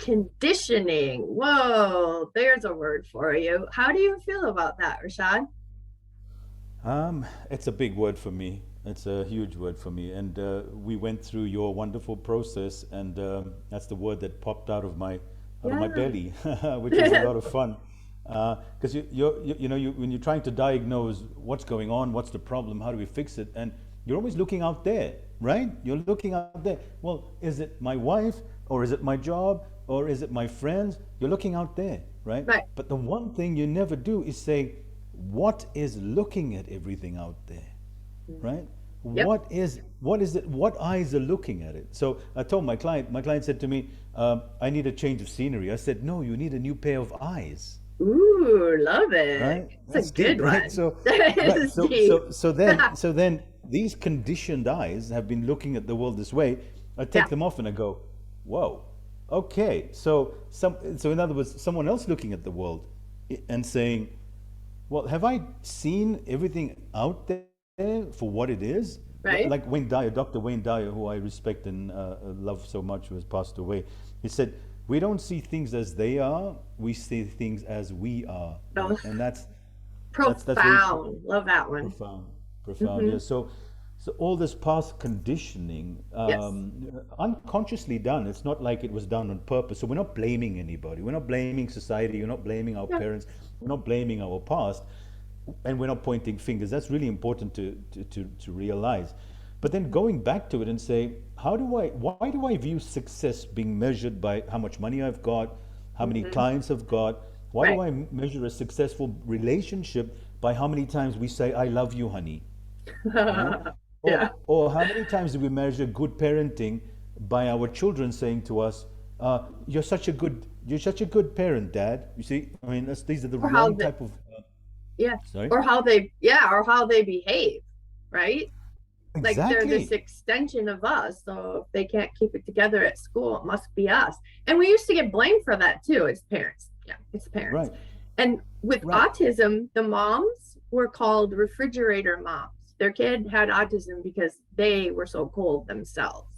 conditioning. Whoa, there's a word for you. How do you feel about that, Rishad? It's a big word for me. It's a huge word for me. And we went through your wonderful process, and that's the word that popped out of my Yeah. belly, which was a lot of fun. Because when you're trying to diagnose what's going on, what's the problem, how do we fix it, and you're always looking out there, right? You're looking out there. Well, is it my wife, or is it my job, or is it my friends? You're looking out there, right? Right. But the one thing you never do is say, what is looking at everything out there, right? Yep. What is it, what eyes are looking at it? So I told my client said to me, I need a change of scenery. I said, no, you need a new pair of eyes, Ooh, love it. right? It's a That's deep, good right? one. So This right, is so deep. so so then so then these conditioned eyes have been looking at the world this way. I Yeah. take them off and I go, whoa, okay. So in other words, someone else looking at the world and saying, well, have I seen everything out there for what it is? Right. Like Wayne Dyer, Dr. Wayne Dyer, who I respect and love so much, who has passed away, he said, "We don't see things as they are; we see things as we are." Oh, Right, and that's very profound. Love that one. profound, profound. Hmm. Yeah. So all this past conditioning, Yes. unconsciously done. It's not like it was done on purpose. So we're not blaming anybody. We're not blaming society. We're not blaming our Yeah. parents. We're not blaming our past, and we're not pointing fingers. That's really important to realize. But then going back to it and say, why do I view success being measured by how much money I've got, how many Hmm. clients I've got? Why do Right. I measure a successful relationship by how many times we say, I love you, honey, right? Yeah. Or how many times do we measure good parenting by our children saying to us, you're such a good parent, Dad. You see, I mean, these are the Or how wrong the type of, yeah. sorry? Or how they behave, right? Like they're this Exactly. extension of us. So if they can't keep it together at school, it must be us. And we used to get blamed for that too as parents. Yeah, it's parents. Right, And with right. autism, the moms were called refrigerator moms. Their kid had autism because they were so cold themselves.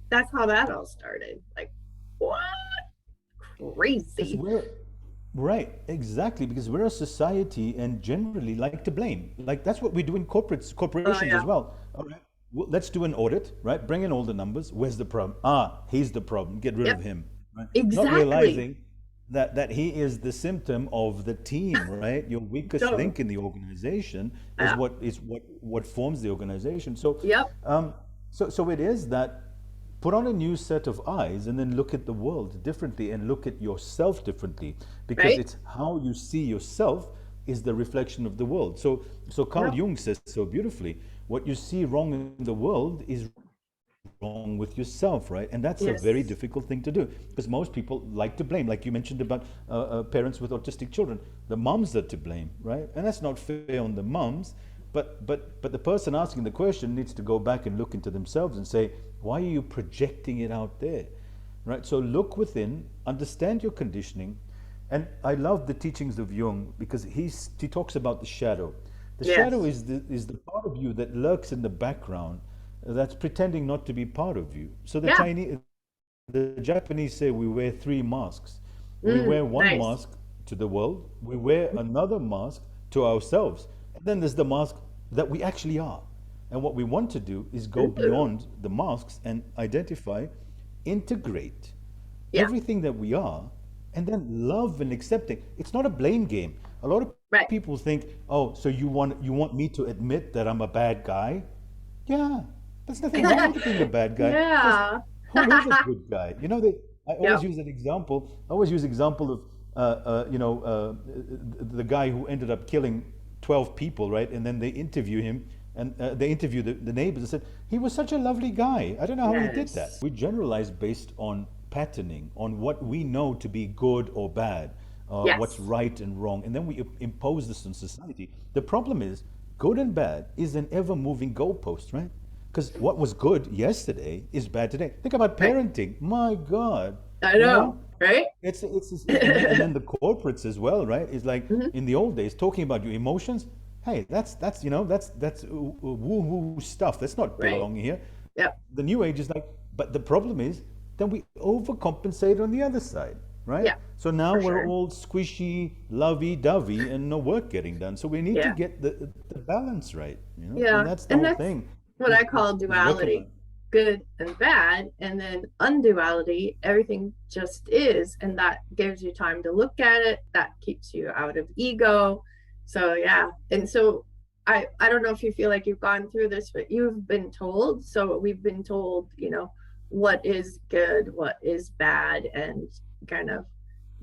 That's how that all started. Like, what? Because Crazy. right, exactly, because we're a society and generally like to blame. Like that's what we do in Oh, corporations as yeah. well. All right, well, let's do an audit, right? Bring in all the numbers. Where's the problem? Ah, he's the problem. Get rid of Yep. him, right? Not Exactly. realizing that he is the symptom of the team, right? Your weakest So, link in the organization is yeah. what forms the organization. So, Yep. so it is that put on a new set of eyes and then look at the world differently and look at yourself differently, because Right. it's how you see yourself is the reflection of the world. So Carl Yep. Jung says so beautifully, what you see wrong in the world is wrong with yourself, right? And that's a very Yes. difficult thing to do because most people like to blame, like you mentioned about parents with autistic children. The moms are to blame, right? And that's not fair on the moms. But the person asking the question needs to go back and look into themselves and say, why are you projecting it out there, right? So look within, understand your conditioning, and I love the teachings of Jung because he talks about the shadow. The shadow Yes. is the part of you that lurks in the background, that's pretending not to be part of you. So Yeah. the Japanese say we wear three masks. We wear one Nice. mask to the world, we wear another mask to ourselves, and then there's the mask that we actually are. And what we want to do is go Ooh. beyond the masks and identify, integrate Yeah. everything that we are, and then love and accepting. It's not a blame game. A lot of Right. people think, oh, so you want me to admit that I'm a bad guy? Yeah, there's nothing wrong with being a bad guy because Yeah. who is a good guy? I always Yep. use an example. I always use example of the guy who ended up killing 12 people, right? And then they interview him, and they interview the neighbors and said he was such a lovely guy. I don't know how he did that. Yes. We generalize based on patterning, on what we know to be good or bad, what's Yes. right and wrong, and then we impose this on society. The problem is good and bad is an ever-moving goalpost, right? Because what was good yesterday is bad today. Think about Right. parenting. My God, I you know. know, Right. and then the corporates as well, right? It's like Hmm. in the old days, talking about your emotions. Hey, that's woo-woo stuff. That's not Right. belonging here. Yep. The new age is like, but the problem is then we overcompensate on the other side, right? Yeah, So now for we're sure. all squishy, lovey-dovey, and no work getting done. So we need to Yeah. get the balance right, you know, and Yeah. that's the And whole that's thing. what I call Is duality, recognize. good and bad. And then unduality, everything just is. And that gives you time to look at it. That keeps you out of ego. So, yeah. And so I don't know if you feel like you've gone through this, but you've been told. So we've been told, what is good, what is bad, and kind of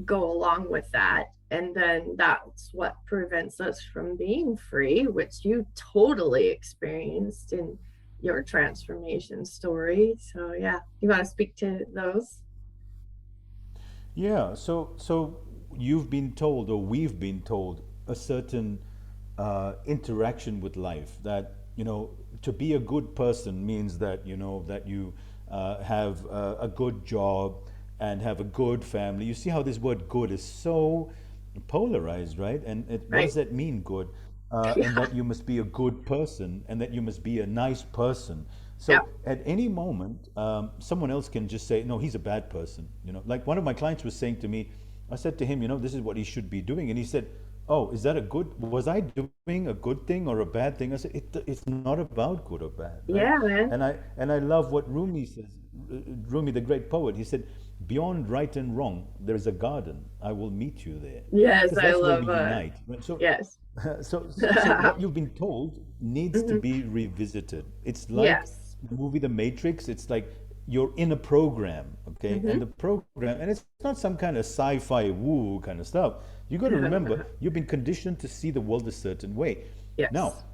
go along with that. And then that's what prevents us from being free, which you totally experienced in your transformation story. So, yeah, you want to speak to those? Yeah, so you've been told, or we've been told, a certain interaction with life that to be a good person means that that you have a good job and have a good family. You see how this word "good" is so polarized, right? And what does Right. that mean, good? And Yeah. that you must be a good person, and that you must be a nice person. Yeah. So at any moment, someone else can just say, "No, he's a bad person." Like one of my clients was saying to me, I said to him, "This is what he should be doing," and he said, "Oh, is that a good? Was I doing a good thing or a bad thing?" I said, "It's not about good or bad, right?" Yeah, man. And I love what Rumi says. Rumi, the great poet, he said, "Beyond right and wrong, there is a garden. I will meet you there," Yes, because I that's where we love unite. Right? So, yes. so what you've been told needs to Mhm. be revisited. It's like Yes. the movie The Matrix. It's like you're in a program, okay, and Hmm. the program, and it's not some kind of sci-fi woo kind of stuff. You got to remember, you've been conditioned to see the world a certain way. Now, Yes.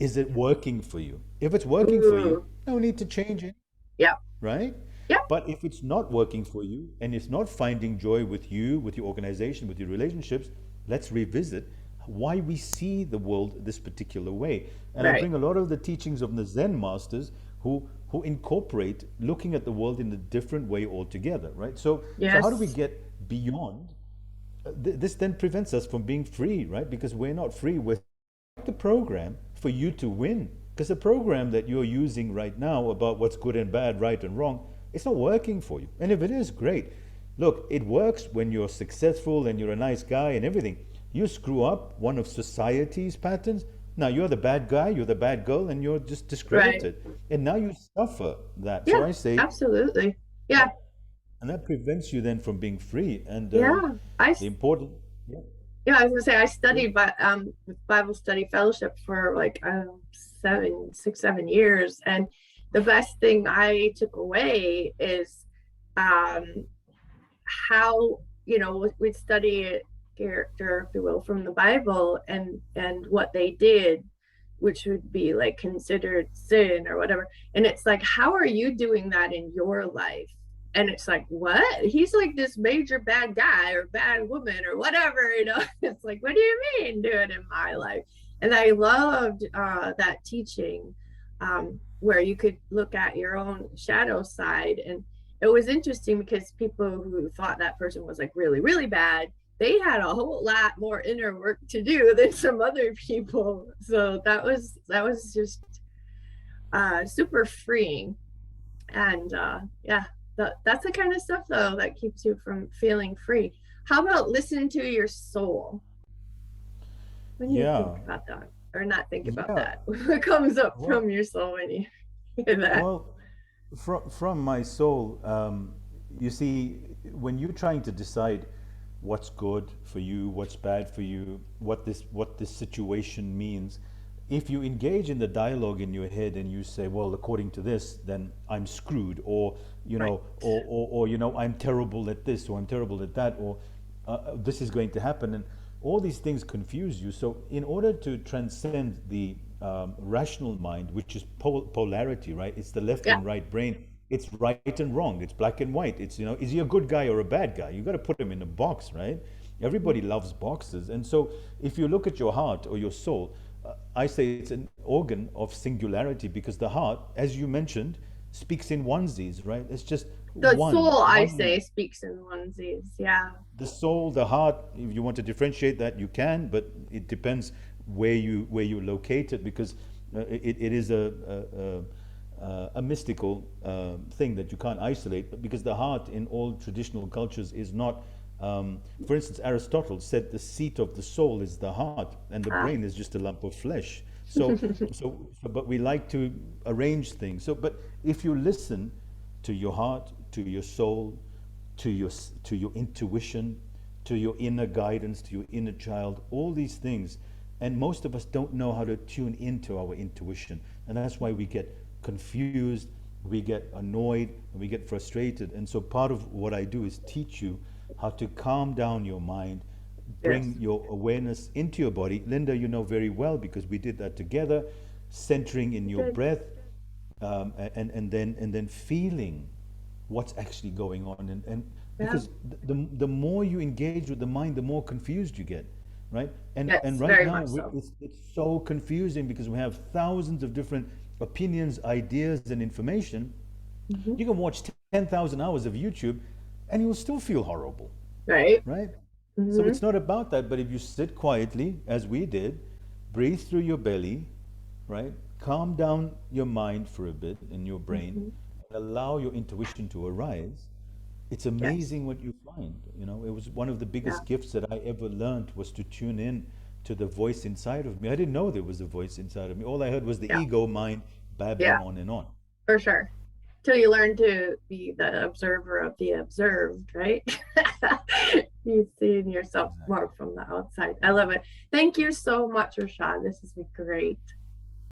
is it working for you? If it's working for you, Ooh. no need to change it, Yep. right? Yep. But if it's not working for you and it's not finding joy with you, with your organization, with your relationships, let's revisit why we see the world this particular way. And I Right. bring a lot of the teachings of the Zen masters who incorporate looking at the world in a different way altogether, right? So how do we Yes. get beyond this? Then prevents us from being free, right? Because we're not free with the program for you to win. Because the program that you're using right now about what's good and bad, right and wrong, it's not working for you. And if it is, great. Look, it works when you're successful and you're a nice guy and everything. You screw up one of society's patterns, now you're the bad guy, you're the bad girl, and you're just Right. discredited. And now you suffer that. So Yeah, I say, absolutely. Yeah. that, and that prevents you then from being free. And Yeah. the important, yeah, Yeah, I was gonna say I yeah. studied with Bible study fellowship for like 7 years, and the best thing I took away is um how we'd study character, if you will, from the Bible, and what they did, which would be like considered sin or whatever. And it's like, how are you doing that in your life? And it's like, what? He's like this major bad guy or bad woman or whatever. It's like, what do you mean do it in my life? And I loved that teaching, where you could look at your own shadow side. And it was interesting because people who thought that person was like really, really bad, they had a whole lot more inner work to do than some other people. So that was just super freeing. And yeah, that's the kind of stuff though that keeps you from feeling free. How about listen to your soul? When you think Yeah, about that, or not think about yeah. that, what comes up Well, from your soul when you hear that? well, from my soul, you see, when you're trying to decide what's good for you, what's bad for you, what this situation means, if you engage in the dialogue in your head and you say, well, according to this, then I'm screwed, or Right. I'm terrible at this, or I'm terrible at that, or this is going to happen, and all these things confuse you. So in order to transcend the rational mind, which is polarity, right? It's the left Yeah. and right brain. It's right and wrong. It's black and white. It's, is he a good guy or a bad guy? You got to put him in a box, right? Everybody loves boxes. And so if you look at your heart or your soul, I say it's an organ of singularity, because the heart, as you mentioned, speaks in onesies, right? It's just The one, soul, I one. say, speaks in onesies. Yeah. The soul, the heart, if you want to differentiate that, you can, but it depends where you locate it, because it is a mystical thing that you can't isolate, because the heart in all traditional cultures is not. For instance, Aristotle said the seat of the soul is the heart, and the Ah, brain is just a lump of flesh. But we like to arrange things. So, but if you listen to your heart, to your soul, to your intuition, to your inner guidance, to your inner child, all these things, and most of us don't know how to tune into our intuition, and that's why we get confused, we get annoyed, and we get frustrated. And so part of what I do is teach you how to calm down your mind, bring yes. your awareness into your body. Linda, you know very well because we did that together, centering in your Good. breath, and then feeling what's actually going on, and Yeah. because the more you engage with the mind, the more confused you get, right? And Yes, right very now much so. it's so confusing because we have thousands of different opinions, ideas, and information. Hmm. You can watch 10,000 hours of YouTube and you will still feel horrible, Right. right? So Hmm. it's not about that, but if you sit quietly, as we did, breathe through your belly, right? Calm down your mind for a bit in your brain, Hmm. and allow your intuition to arise. It's Yes. amazing what you find. You know, it was one of the Yeah. biggest gifts that I ever learned was to tune in to the voice inside of me. I didn't know there was a voice inside of me. All I heard was the Yeah. ego mind Yeah. babbling on and on. For sure. Till you learn to be the observer of the observed, right? You see yourself Exactly. more from the outside. I love it. Thank you so much, Rishad. This has been great.